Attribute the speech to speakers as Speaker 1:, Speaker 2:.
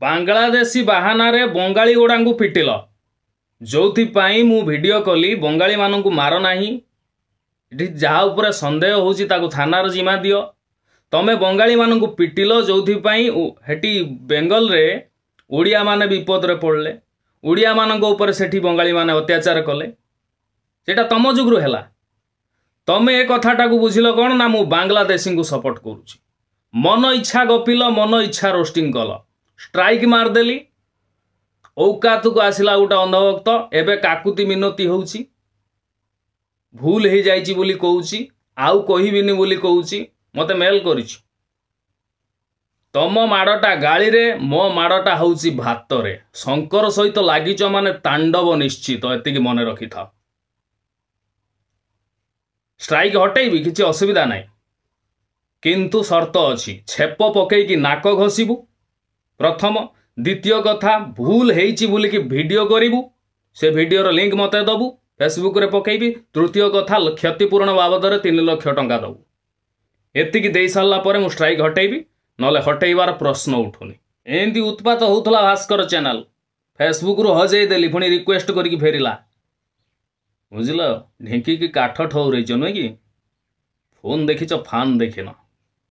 Speaker 1: बांग्लादेशी बाहाना बंगाली गुड़ा पिटिल जो मु वीडियो कली बंगाली मानू मार ना जहाँ उपर सन्देह होची थानार जिमा दियो तमें बंगाली मानू पिटिल जो हेटी बेंगल रे ओडिया माने विपद रे पड़ले ओडिया मानक ऊपर सेठी बंगाली माने अत्याचार कले सेटा तम जुगरु हैला तमें ए कथाटा को बुझिल कौन ना मु बांग्लादेशी को सपोर्ट करुची मन इच्छा गपिल मन इच्छा रोस्टिंग कल स्ट्राइक मारदेली औकात को आसला गोटे अंधभक्त एबे काकुति मिनती होउची भूल हो जाइची बोली कहूची आउ कहिबिनी बोली कहूची मते मेल करिछि तम माड़टा गाड़ी रे मो माड़टा होउची भात रे शंकर सहित लागिच माने तांडव निश्चित एतिकी मने रखि था स्ट्राइक हटेबी किछि असुविधा नाही किंतु शर्त अछि छेप पकई कि नाक घसीबू प्रथम द्वितीय कथा भूल हेइची बोली कि वीडियो करिबू से वीडियोर लिंक मते दबू फेसबुक रे पकेबी तृतीय कथा क्षतिपूरण बाबद 3 लाख टंका दबू एतिकी दे सारा पर मु स्ट्राइक हटेबी नले हटेबार प्रश्न उठुनी एमती उत्पात होउथला भास्कर चैनल फेसबुक रु हजेई देली पुणी रिक्वेस्ट करिकी फेरिला बुझिल ढेंकी की काठ ठौर नुह कि फोन देखिच फान देखिन।